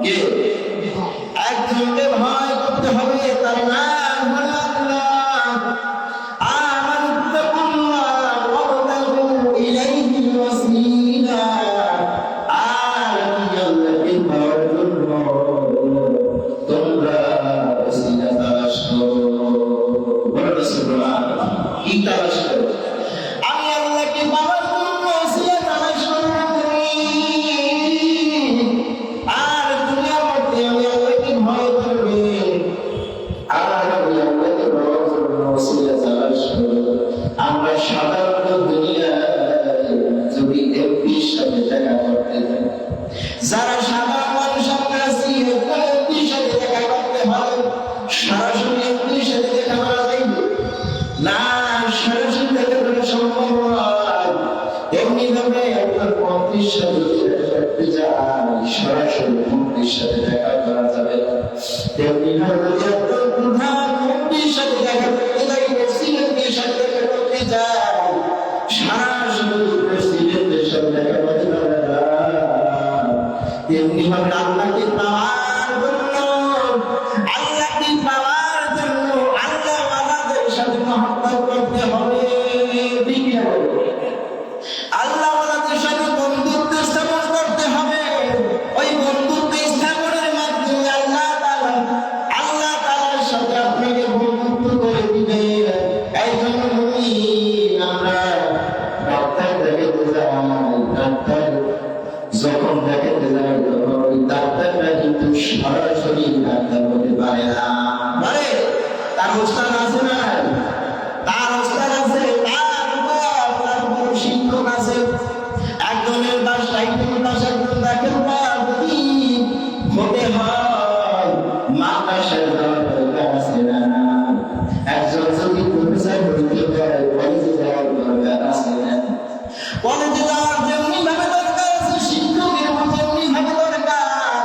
কে? একজনকে ভয় করতে হবে, তার নাম হলো আল্লাহ। আমানুত্তাকুল্লাহ ওয়াবতাগু ইলাইহিল ওয়াসিলা। আর আল্লাহকে পাওয়ার জন্য তোমরা ওসিলা তালাশ করো। বলো সুবহানাল্লাহ। কি তালাশ করো? আমি আল্লাহকে পাওয়ার জন্য ওসিলা তালাশ করি। আর দুনিয়ার মধ্যে আমি আল্লাহকে ভয় করবে, আর আমি আল্লাহকে পাওয়ার জন্য ওসিলা তালাশ করি। আমরা সাধারণত দুনিয়ায় যদি এমপির সাথে দেখা করতে যাই, যারা সাধারণ মানুষ আমরা আছি, এমপির সাথে দেখা করতে হয়, সরাসরি এমপির সাথে দেখা করা যাইবে না, সরাসরি দেখা করা সম্ভব নয়। এমনি ভাবে একজন মন্ত্রীর সাথে দেখা করতে যায়, সরাসরি মন্ত্রীর সাথে দেখা করা যাবে না। তেমনি ভাবে একজন প্রধানমন্ত্রীর সাথে দেখা করতে যাই, প্রেসিডেন্টের সাথে দেখা করতে যায়, সরাসরি প্রেসিডেন্টের সাথে দেখা করতে যাবে না। তেমনি ভাবে আল্লাহকে পাওয়ার জন্য, আল্লাহকে পাওয়ার জন্য আল্লাহ ওয়ালাদের সাথে মহব্বত করতে হবে। আল্লাহ ওয়ালাদের সাথে বন্ধুত্ব স্থাপন করতে হবে। ওই বন্ধুত্ব স্থাপনের মাধ্যমে আল্লাহ তাআলার সাথে আপনাকে বন্ধুত্ব করে দিবে। এই জন্য আমরা ডাক্তার দেখাতে যাই, ডাক্তার যখন দেখাতে যাই তখন ওই ডাক্তারটা কিন্তু সরাসরি ডাক্তার হতে পারে না। মানে তার ওস্তাদ আছে না, তার ওস্তাদ আছে, তার শিক্ষক আছে। একজনের বাসায় একজন বাসায় একজন দেখেন না, যদি হতে হয় মাদ্রাসার দরকার আছে না, একজন যদি প্রফেসর হইতে পারে কলেজে যাওয়ার দরকার আছে না, কলেজে যাওয়ার যেমনি ভাবে দরকার আছে, শিক্ষকের যেমনি ভাবে দরকার,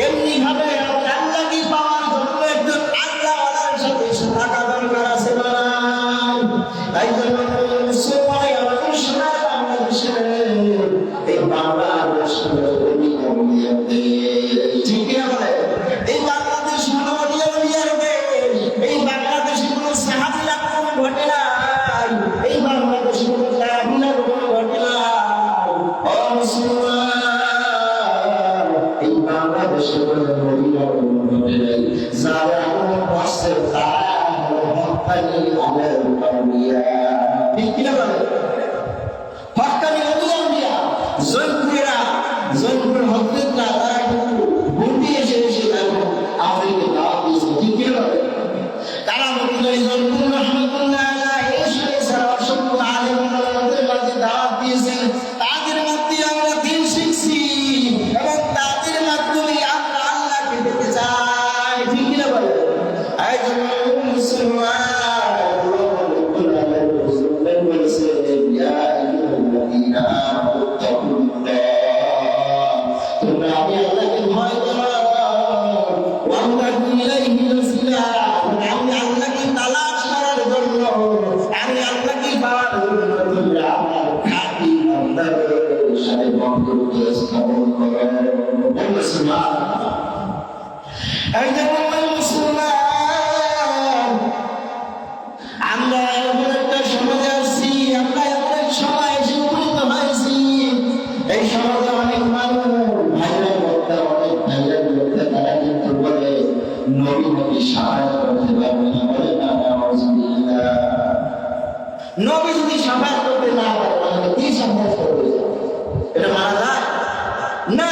এমনি ভাবে আল্লাহকে পাওয়ার জন্য একজন আল্লাহওয়ালার সাথে থাকা দরকার আছে না। তাই জন্য মুসলমান আমাদের সোনার বাংলাদেশের এই বাংলাদেশের ঠিক বলে এই বাংলাদেশ এই বাংলাদেশে কোনো সাহাবীর আক্রমণ ঘটে নাই, এই বাংলাদেশে কোনো সাহাবীর আক্রমণ ঘটে নাই। ও মুসলমান, এই বাংলাদেশে কোনো নবীর আক্রমণ ঘটে নাই। যারা বসে তারা হক্কানি আলের আউলিয়া। ঠিক কিনা বলে? হক্কানি আউলিয়া জয়পুরেরা, জয়পুর হকদাররা, তারা কিন্তু ভোটে এসে আওয়ামীকে দাওয়াত দিয়েছে। ঠিক কিনা বলে? তারা মদিনায় জয়পুর রহমাতুল্লাহ আলাইহি এসে অসংখ্য আলেম ওলামাদের মাঝে দাওয়াত দিয়েছেন। তাদের মাধ্যমে আমরা দিন শিখছি এবং তাদের মাধ্যমে আমরা আল্লাহকে পেতে চাই। ঠিক কিনা বলে? এই জন্য মুসলমান বলেছে, ইয়া আইয়ুহাল্লাযীনা আমানুত্তাকুল্লাহ, তোমরা আমি আল্লাহকে ভয় করো, ওয়াবতাগু ইলাইহিল ওয়াসিলা, আমি আল্লাহকে তালাশ করার জন্য, আমি আল্লাহকে পাওয়ার জন্য তোমরা আমার খাঁটি বান্দাদের সাথে বন্ধুত্ব স্থাপন করো। সুবহানাল্লাহ। এই যে মুসলমান, আমরা এমন একটা সমাজে আসছি, আমরা এমন এক সময় এসে উপনীত হয়েছি, এই সমাজে অনেক মানুষ ভাইরাল বক্তা, অনেক ভাইরাল বক্তা, তারা কিন্তু বলে নবী সাহায্য করতে পারবে না। বলে না, নাউযুবিল্লাহ। নবী যদি সাহায্য করতে না পারে তাহলে কি সাহায্য করবে? এটা মানা যায় না।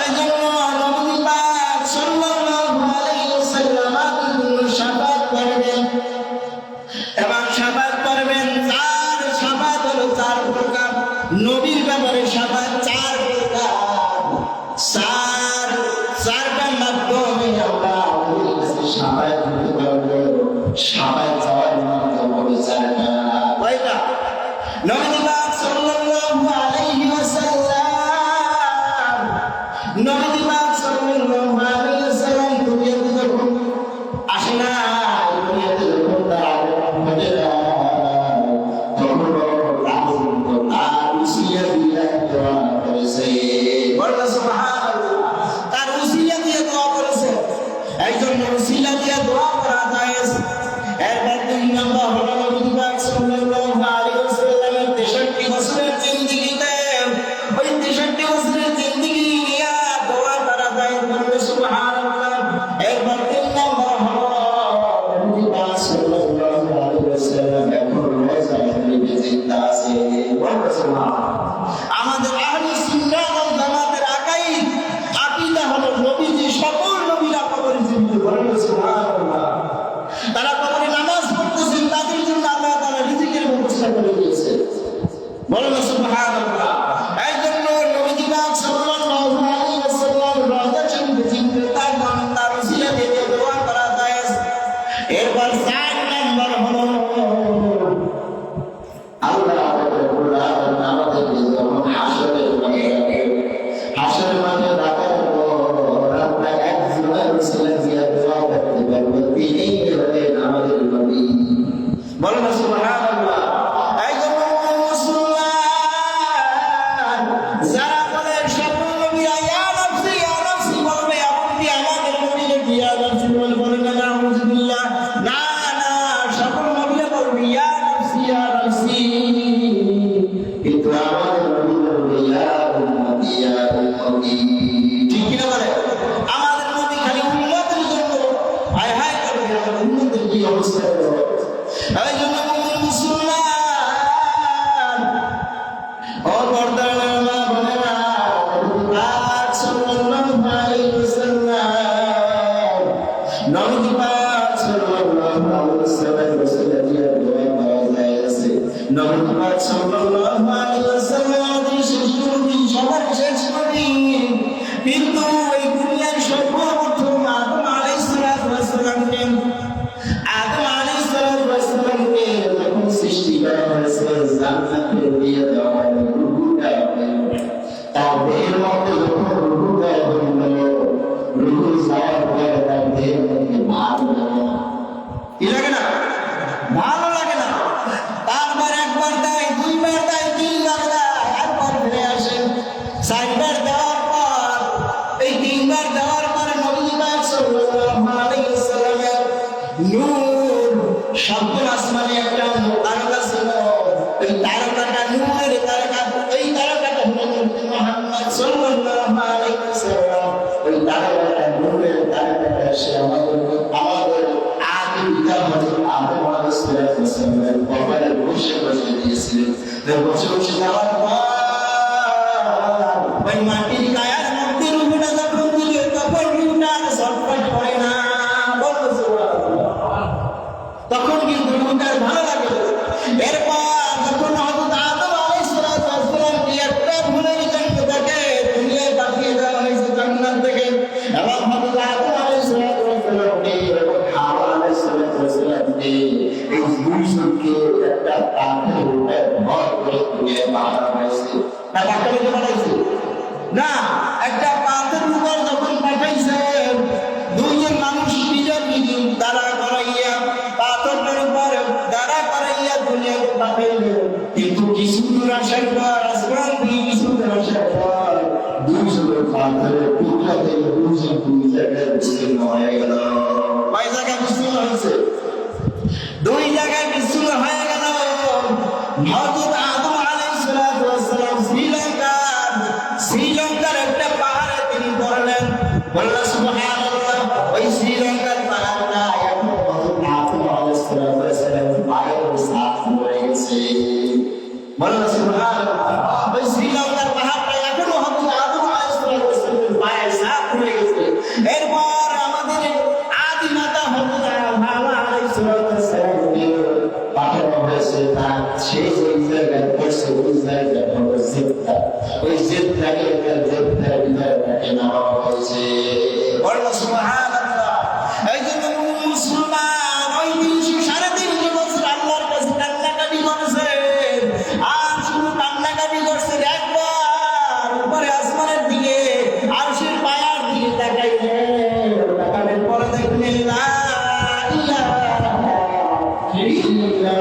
এই জন্য নবী পাক সাল্লাল্লাহু আলাইহি ওয়াসাল্লাম শাফাআত করবেন এবং শাফাআত করবেন। চার শাফাআত হলো চার প্রকার। নবীর ব্যাপারে শাফাআত চার প্রকার। চারটার মাধ্যমে আমরা নবীর কাছে শাফাআত করতে পারবো। শাফাআত চাওয়ার মাধ্যম হলো চারটা। কয়টা? নবী পাক সাল্লাল্লাহু আলাইহি ওয়াসাল্লাম, নবী পাক সাল্লাল্লাহু আলাইহি ওয়াসাল্লাম দুনিয়াতে যখন আসে না, দুনিয়াতে যখন তার আগমন ঘটে না, তখন আল্লাহ উসিয়া বিল্লাহ দোয়া করেছে। বলো সুবহানাল্লাহ। ওই দুনিয়ার সর্বপ্রথম আদম আলাইহিস সালামকে যখন সৃষ্টি করা হয়েছে জান্নাতে দিয়ে দেওয়া হয়, রূহ দেওয়া হয়। তার দেহের মধ্যে যখন রূহ দেওয়া হইল, রূহ যাওয়ার পরে তার দেহের মধ্যে ভালো লাগে না। কি লাগে না? ভালো লাগে না। তারপর একবার দেয়, দুইবার দেয়, তিনবার দেয়, একবার ফিরে আসে। চারবার দেওয়ার পর, এই তিনবার দেওয়ার পরে নবী পাক সাল্লাল্লাহু আলাইহি ওয়াসাল্লামের নূর সপ্তম আসমানে একটা তারকা ছিল। ওই তারকাটা নূরের তারকা, ওই তারকাটা হলো মুহাম্মদ সাল্লাল্লাহু আলাইহি ওয়াসাল্লাম। ওই তারকাটা নূরের তারকাটা সে আমাদের আদি পিতা হযরত আদম আলাইহিস সালামের কবরে বসে বসে দিয়েছিলেন। বসে বসে যাওয়ার পর ওই মাটির গায়ের মধ্যে রূহটা যখন দিল, তখন রূহটা আর ছটফট করে না। বলো সুবহানাল্লাহ। তখন কিন্তু রূহটার ভালো লাগে। এরপর যখন হযরত আদম আলাইহিস সালামকে একটা ভুলের জন্য তাকে দুনিয়ায় পাঠিয়ে দেওয়া হয়েছে জান্নাত থেকে, এবং হযরত আদম আলাইহিস সালামকে এবং হাওয়া আলাইহিস সালামকে এই দুইজনকে একটা পাথরের উপরে ভর করে দুনিয়ায় পাঠানো হয়েছে। না পাঠানো বানাইছে না, একটা পাথরের উপর যখন পাঠাইছে, দুইজন মানুষ নিজের নিজে দাঁড়া করাইয়া পাথরের উপর দাঁড়া করাইয়া দুনিয়াকে পাঠাইল। কিন্তু কিছু দূর আসার পর, আসমান থেকে কিছু দূর আসার পর, দুইজনের পাথরের টুকরা থেকে দুইজন দুই জায়গায় বিচ্ছিন্ন হয়ে গেল। কয় জায়গায় বিচ্ছিন্ন হয়েছে? দুই জায়গায় বিচ্ছিন্ন হয়ে গেল। হযরত আদম আলাইহিস সালাম শ্রীলঙ্কার একটা পাহাড়ে তিনি পড়লেন। বললেন সুবহানাল্লাহ। ওই শ্রীলঙ্কার পাহাড়টা এখন হযরত আদম আলাইহিস সালামের পায়ের ছাপ হয়ে গেছে। বললেন সুবহানাল্লাহ। ওই শ্রীলঙ্কার পাহাড়টা এখন হযরত আদম আলাইহিস সালামের পায়ের ছাপ হয়ে গেছে। এরপর আমাদের আদি মাতা হযরত হাওয়া আলাইহিস সালামকে পাঠানো হয়েছে। তার সেই জায়গায় পড়ছে, ওই জায়গায় হলো জিদ্দা। ওই জিদ্দাকে জিদ্দার ভিতরে তাকে নেওয়া হয়েছে। বলো সুবহানাল্লাহ। এই জন্য মুসলমান ওই 303 বছর আল্লাহর কাছে কান্নাকাটি করেছে। আর শুধু কান্নাকাটি করছে, একবার উপরে আসমানের দিকে আরশের পায়ার দিকে তাকাইলেন। তাকানোর পরে দেখলেন লা ইলাহা ইল্লাল্লাহ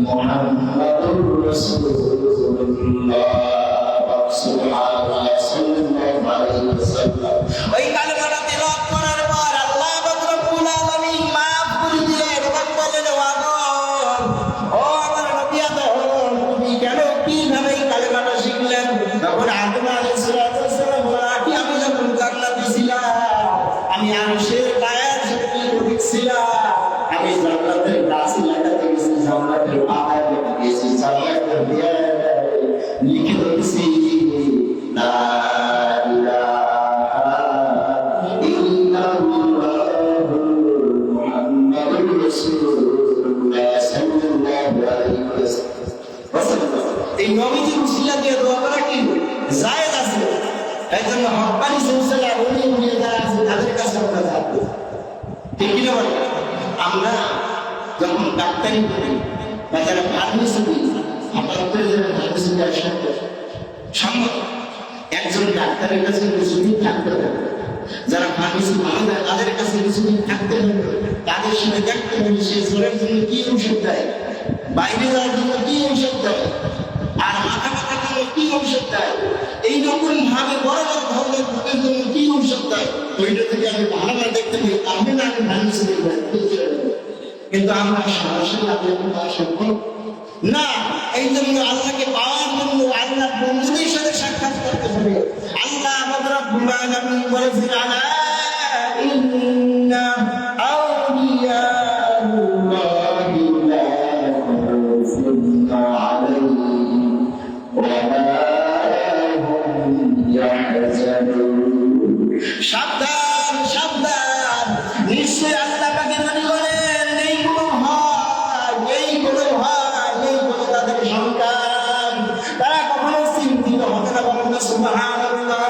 মুহাম্মাদুর রাসূলুল্লাহ সাল্লাল্লাহু আলাইহি ওয়াসাল্লাম। ওই কালেমাটা তেলাওয়াত করার পর আল্লাহ রাব্বুল আলামিন মাফ করে দিলেন এবং বললেন, ও আমার নবী আদম, তুমি কেন কিভাবে এই কালেমাটা শিখলেন? তখন আদম আলাইহিস সালাম বললেন, আমি যখন জান্নাতে ছিলাম, আমি আরশের পায়ের সাথে দেখছিলাম, আমি জান্নাতের গাছে লাগাতে গেছি, জান্নাতের পাতায় গেছি, জান্নাতের দেয়ালে লিখে রেখেছি লা ইলাহা ইল্লাল্লাহ মুহাম্মাদুর রাসূলুল্লাহ সাল্লাল্লাহু আলাইহি ওয়াসাল্লাম। এই নবীজির উসিলা দিয়ে দোয়া করা কি জায়েজ আছে। এই জন্য হক্কানি সিলসিলা উনি যারা আছে তাদের কাছে আমরা থাকবো। ঠিক কি না? আমরা যখন ডাক্তারি করি বা যারা ফার্মেসি করি, আমরা ফার্মেসিতে সম্ভব একজন ডাক্তারের কাছে কিছুদিন থাকতে হবে। যারা ফার্মেসি ভালো দেয় তাদের কাছে কিছুদিন থাকতে হবে। তাদের সাথে দেখতে হবে সে জ্বরের জন্য কি ঔষধ দেয়, বাইরে যাওয়ার জন্য কি ঔষধ দেয়, আর মাথা ব্যথার জন্য কি ঔষধ দেয়, এইরকম ভাবে বড় বড় ধরনের রোগের জন্য কি ঔষধ দেয়, ওইটা থেকে আমি ভালোভাবে দেখতে পাই। আমি না আমি ফার্মেসি কিন্তু আমরা সরাসরি আপনাকে পাওয়া সম্ভব না। এই জন্য আল্লাহকে পাওয়ার জন্য আল্লাহ বন্ধুদের সাথে সাক্ষাৎ করতে হবে। আল্লাহ রাব্বুল আলামিন বলেছেন, আলা ইন্না আউলিয়া আল্লাহি লা খাউফুন আলাইহিম ওয়া লা হুম ইয়াহজানুন। সাবধান সাবধান, নিশ্চয় আল্লাহ পাকের নবী বলেন, এই কোনো তাদের সন্তান তারা কখনো চিন্তিত হবে না। সুবহানাল্লাহ।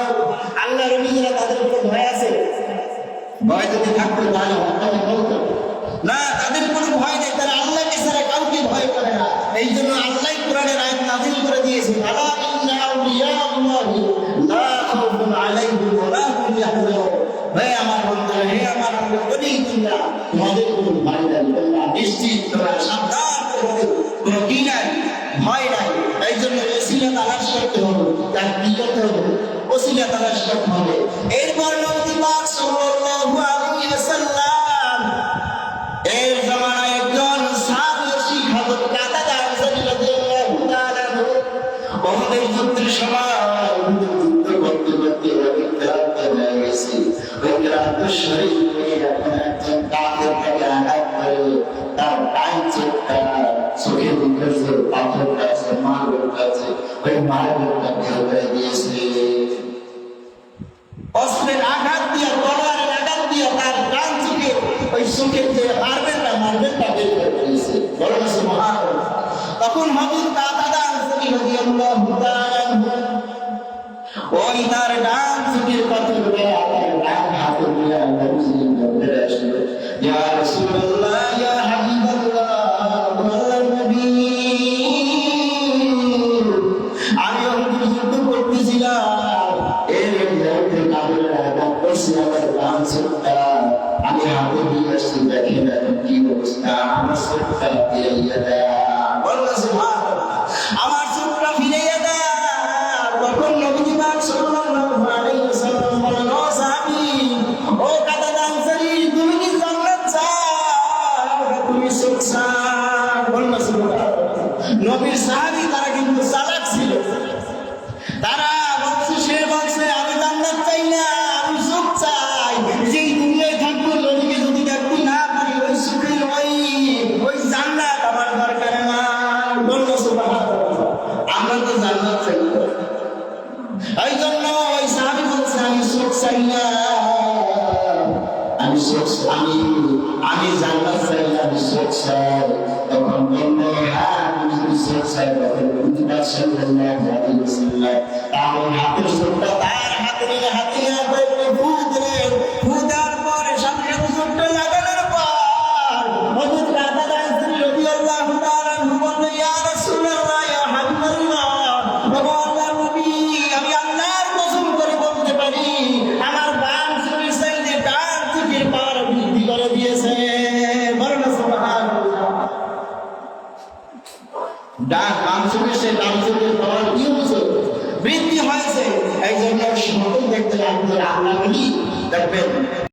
থাকতো তাহলে হত্যা বলতো না, তাদের কোনো ভয় নেই, তারা আল্লাহকে ছাড়া কাউকে ভয় করে না। এই জন্য আল্লাহ কোরআনের আয়াত নাযিল করে দিয়েছে, আলা ইন্না আউলিয়াআল্লাহি লা খাউফুন আলাইহিম ওয়া লা হুম ইয়াহজানুন। হে আমার বান্দারা, হে আমার বলি তোমরা, তোমাদের কোনো ভয় নাই, তোমরা নিশ্চিত, তোমরা সাবধান, কোনো কি নাই, ভয় নাই। এই জন্য ওসিলা তালাশ করতে হবে, তার কি করতে হবে? ওসিলা তালাশ করতে হবে। এরপর নবী পাক সাল্লাল্লাহু আলাইহি ওয়াসাল্লাম এর জামানায় একজন সাহাবী শিখাবত কাতাদা রাদিয়াল্লাহু তাআলা ওহদের যুদ্ধের সময় যুদ্ধ করতে করতে ক্লান্ত হয়ে গেছে। ওই ক্লান্ত শরীরে এখন একজন কাফেরকে আঘাত করে তার ডান চোখটা, চোখের ভিতর যে পাথরটা আছে, মারটা আছে, ওই মারটা ভেঙে দিয়েছে। অস্ত্রের আঘাত দিয়ে, তলোয়ারের আঘাত দিয়ে তার ডান চোখে, ওই চোখের যে মারবেনটা বের করে দিয়েছে। বলো না সুবহানাল্লাহ। তখন হযরত কাতাদা রাদিয়াল্লাহু তাআলা ওই তার ডান চোখের পাথরটা তার ডান হাতে নিয়ে নবীর কাছে আসলো, ইয়া রাসূলুল্লাহ, ইয়া হাবিবাল্লাহ, আল্লাহর নবী, আমি যুদ্ধ করতেছিলাম, এর মধ্যে কাফেররা আঘাত করছে আমার ডান চোখটা, আমি হাতে নিয়ে আসছি, দেখেন কি অবস্থা, আমার চোখটা ফিরাইয়া দেয়া। বললো সুবহানাল্লাহ, আমার চোখটা ফিরাইয়া দেয়া। তখন নবী পাক সাল্লাল্লাহু আলাইহি ওয়াসাল্লাম বললেন, ও সাহাবী, ও কাতাদা আনসারী, তুমি কি জান্নাত চাও, তুমি সুখ চাও? বললো সুবহানাল্লাহ। নবীর সাহাবী তারা কিন্তু চালাক ছিল, তারা বলছে, সে বলছে আমি জান্নাত চাই না, আমি সুখ চাই, যেই দুনিয়ায় থাকবো নবীকে যদি দেখতে না পারি, ওই সুখের ওই জান্নাত আমার দরকার না। বললো সুবহানাল্লাহ, আমরা তো জান্নাত চাই। এই জন্য ওই সাহাবী বলছে, আমি সুখ চাই না, আমি জান্নাত চাই না, আমি সুখ চাই। তখন বললো, হ্যাঁ তুমি সুখ চাই, তখন নবী সাল্লাল্লাহু আলাইহি ওয়াসাল্লাম তার হাতের চোখটা তার হাতে নিয়ে ফু দিলেন। ফু দেওয়ার পরে সাথে সাথে চোখটা লাগানোর পর হযরত কাতাদা আনসারী রাদিয়াল্লাহু তাআলা বললেন, ইয়া রাসূলুল্লাহ, ইয়া হাবিবাল্লাহ, ও আল্লাহর নবী, আমি আল্লাহর কসম করে বলতে পারি, আমার বাম চোখের চাইতে ডান চোখের পাওয়ার বৃদ্ধি করে দিয়েছে। বলেন না সুবহানাল্লাহ। বাম চোখের সে ডান চোখের পাওয়ার কি হয়েছে? বৃদ্ধি হয়েছে। এই জন্য সকল দেখতে লাগবে আল্লাহ দেখবেন